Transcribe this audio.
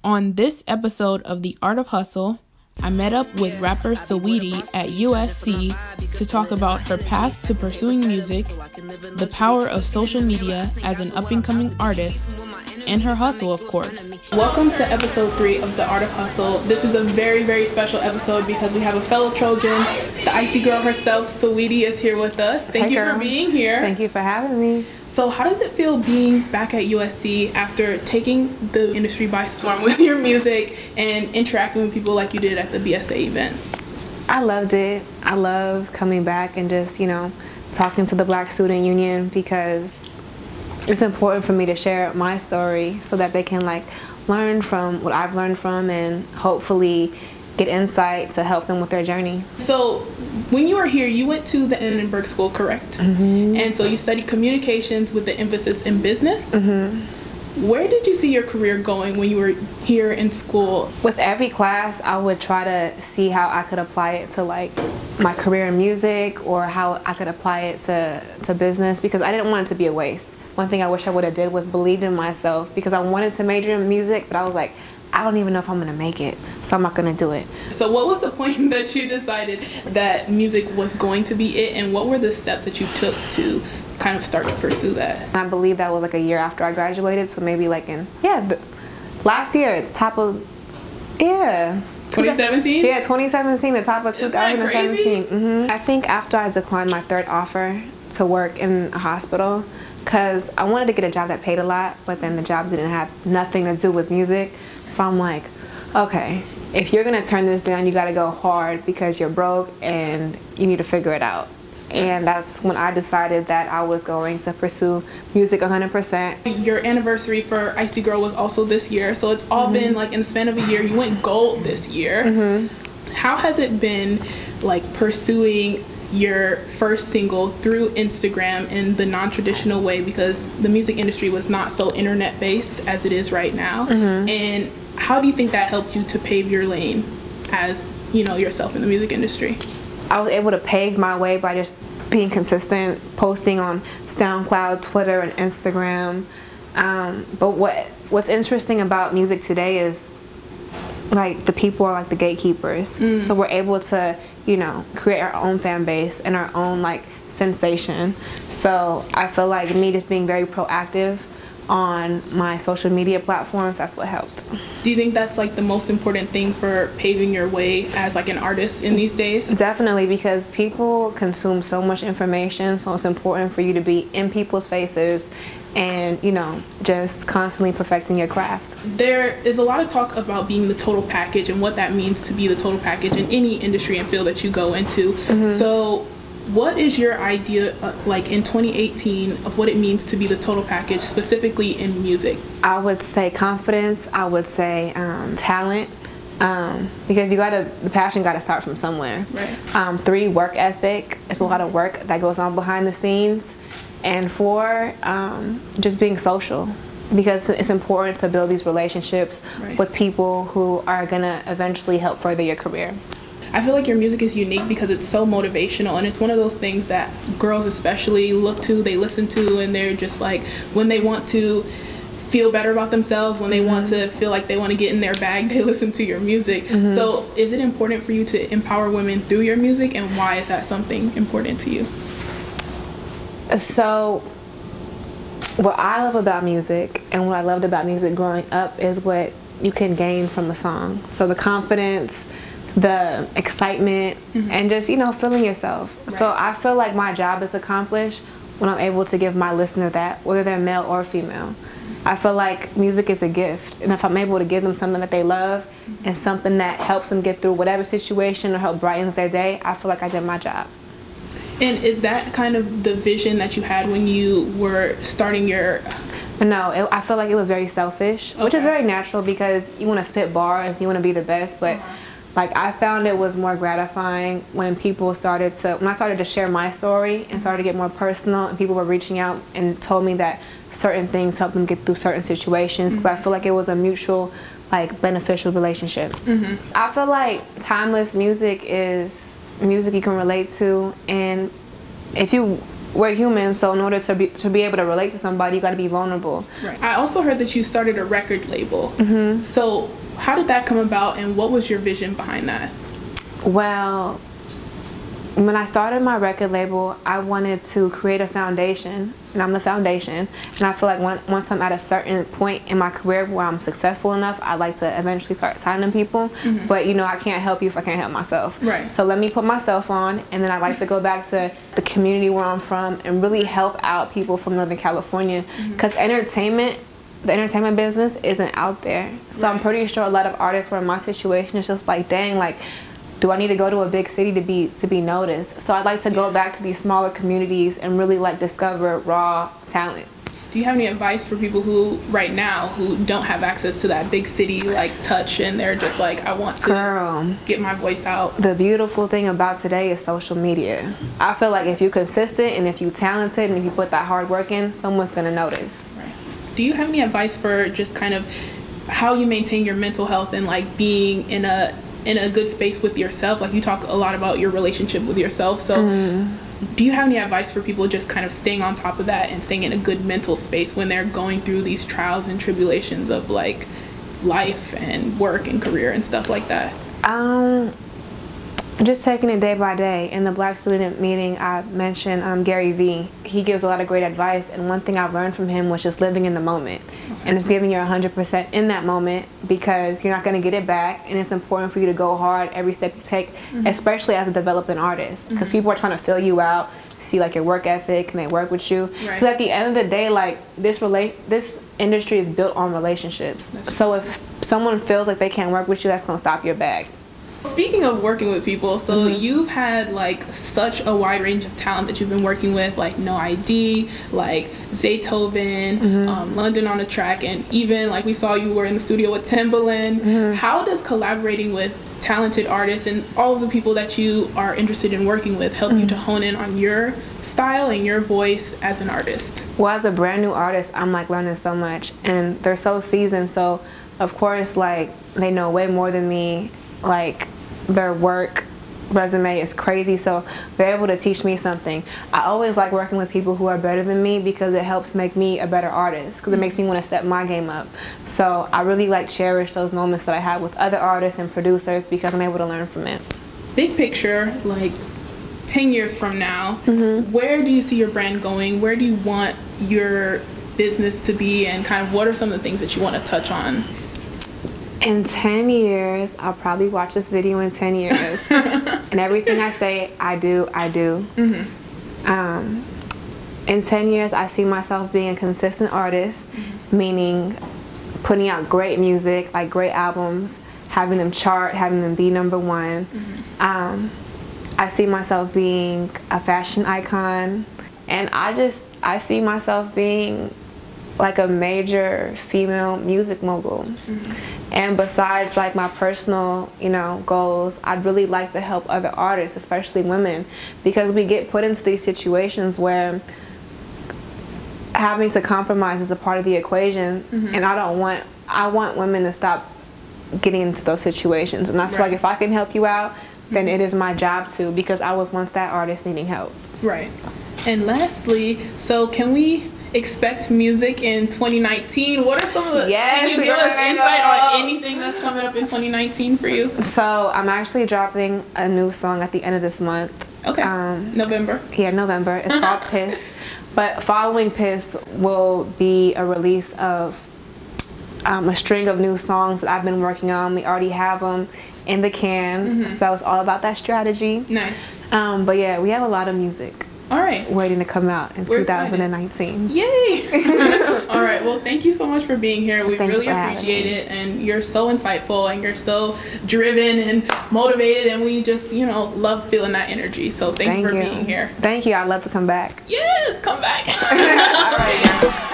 On this episode of The Art of Hustle, I met up with rapper Saweetie at USC to talk about her path to pursuing music, the power of social media as an up-and-coming artist, and her hustle, of course. Welcome to episode 3 of The Art of Hustle. This is a very, very special episode because we have a fellow Trojan, the icy girl herself, Saweetie, is here with us. Thank you for being here. Thank you for having me. So how does it feel being back at USC after taking the industry by storm with your music and interacting with people like you did at the BSA event? I loved it. I love coming back and just, talking to the Black Student Union because it's important for me to share my story so that they can learn from what I've learned from and hopefully get insight to help them with their journey. So when you were here, you went to the Edinburgh School, correct? Mm-hmm. And so you studied communications with the emphasis in business. Mm-hmm. Where did you see your career going when you were here in school? With every class, I would try to see how I could apply it to my career in music or how I could apply it to business because I didn't want it to be a waste. One thing I wish I would have did was believed in myself because I wanted to major in music, but I was like, I don't even know if I'm gonna make it, so I'm not gonna do it. So what was the point that you decided that music was going to be it, and what were the steps that you took to kind of start to pursue that? I believe that was a year after I graduated, so maybe last year, top of, 2017? Yeah, 2017, the top of 2017. Mm-hmm. I think after I declined my third offer to work in a hospital, because I wanted to get a job that paid a lot, but then the jobs didn't have nothing to do with music. So I'm like, okay, if you're gonna turn this down, you gotta go hard because you're broke and you need to figure it out. And that's when I decided that I was going to pursue music 100%. Your anniversary for Icy Girl was also this year, so it's all been in the span of a year. You went gold this year. Mm-hmm. How has it been pursuing your first single through Instagram in the non-traditional way, because the music industry was not so internet based as it is right now? Mm-hmm. And how do you think that helped you to pave your lane as yourself in the music industry? I was able to pave my way by just being consistent, posting on SoundCloud, Twitter, and Instagram. But what's interesting about music today is the people are the gatekeepers. So we're able to create our own fan base and our own sensation. So I feel like me just being very proactive on my social media platforms, that's what helped. Do you think that's the most important thing for paving your way as an artist in these days? Definitely, because people consume so much information, so it's important for you to be in people's faces and just constantly perfecting your craft. There is a lot of talk about being the total package and what that means to be the total package in any industry and field that you go into. Mm-hmm. So what is your idea in 2018 of what it means to be the total package, specifically in music? I would say confidence. I would say talent, because the passion got to start from somewhere. Right. 3, work ethic. It's a lot of work that goes on behind the scenes. And 4, just being social, because it's important to build these relationships with people who are gonna eventually help further your career. I feel like your music is unique because it's so motivational, and it's one of those things that girls especially look to, they listen to, and they're just when they want to feel better about themselves, when they want to feel like they want to get in their bag, they listen to your music. So is it important for you to empower women through your music, and why is that something important to you? So what I love about music and what I loved about music growing up is what you can gain from the song. So the confidence, the excitement, and just feeling yourself. Right. So I feel like my job is accomplished when I'm able to give my listener that, whether they're male or female. I feel like music is a gift, and if I'm able to give them something that they love and something that helps them get through whatever situation or help brightens their day, I feel like I did my job. And is that kind of the vision that you had when you were starting your... No, I feel like it was very selfish, which is very natural because you want to spit bars, you want to be the best, but I found it was more gratifying when I started to share my story and started to get more personal, and people were reaching out and told me that certain things helped them get through certain situations, because I feel like it was a mutual beneficial relationship. I feel like timeless music is music you can relate to, and if you we're human, so in order to be able to relate to somebody, you got to be vulnerable. Right. I also heard that you started a record label. So how did that come about, and what was your vision behind that? Well, when I started my record label, I wanted to create a foundation, and I'm the foundation. And I feel like once I'm at a certain point in my career where I'm successful enough, I'd like to eventually start signing people. But you know, I can't help you if I can't help myself. Right. So let me put myself on, and then I'd like to go back to the community where I'm from and really help out people from Northern California, because the entertainment business isn't out there. So I'm pretty sure a lot of artists were in my situation. It's just like, dang, like, do I need to go to a big city to be noticed? So I'd like to go back to these smaller communities and really like discover raw talent. Do you have any advice for people who right now who don't have access to that big city like touch, and they're just like, I want to get my voice out? The beautiful thing about today is social media. I feel like if you're consistent and if you're talented and if you put that hard work in, someone's gonna notice. Right. Do you have any advice for just kind of how you maintain your mental health and like being in a good space with yourself? Like, you talk a lot about your relationship with yourself, so do you have any advice for people just kind of staying on top of that and staying in a good mental space when they're going through these trials and tribulations of like life and work and career and stuff like that? Just taking it day by day. In the Black Student meeting, I mentioned Gary Vee. He gives a lot of great advice, and one thing I've learned from him was just living in the moment. And it's giving you 100% in that moment, because you're not going to get it back, and it's important for you to go hard every step you take, especially as a developing artist, because people are trying to fill you out, see like your work ethic, can they work with you? Because at the end of the day, like, this industry is built on relationships. So if someone feels like they can't work with you, that's going to stop your bag. Speaking of working with people, so you've had like such a wide range of talent that you've been working with, like No ID, like Zaytoven, London on the Track, and even like we saw you were in the studio with Timbaland. How does collaborating with talented artists and all of the people that you are interested in working with help you to hone in on your style and your voice as an artist? Well, as a brand new artist, I'm like learning so much, and they're so seasoned, so of course like they know way more than me. Like, their work resume is crazy, so they're able to teach me something. I always like working with people who are better than me, because it helps make me a better artist, because it makes me want to step my game up. So I really like cherish those moments that I have with other artists and producers, because I'm able to learn from it. Big picture, like 10 years from now, where do you see your brand going? Where do you want your business to be, and kind of what are some of the things that you want to touch on? In 10 years, I'll probably watch this video in 10 years, and everything I say, I do. In 10 years, I see myself being a consistent artist, meaning putting out great music, like great albums, having them chart, having them be #1. I see myself being a fashion icon, and I see myself being like a major female music mogul. And besides like my personal, you know, goals, I'd really like to help other artists, especially women, because we get put into these situations where having to compromise is a part of the equation, and I want women to stop getting into those situations. And I feel like if I can help you out, then it is my job to, because I was once that artist needing help. Right. And lastly, so can we expect music in 2019? What are some of the, can you give us insight on anything that's coming up in 2019 for you? So I'm actually dropping a new song at the end of this month. Okay. November? Yeah, November. It's called Pissed. But following Pissed will be a release of a string of new songs that I've been working on. We already have them in the can, so it's all about that strategy. Nice. But yeah, we have a lot of music. All right. Waiting to come out in 2019. Yay! All right. Well, thank you so much for being here. We really appreciate it, and you're so insightful, and you're so driven and motivated, and we just, you know, love feeling that energy. So thank you for being here. Thank you. I'd love to come back. Yes, come back. All right.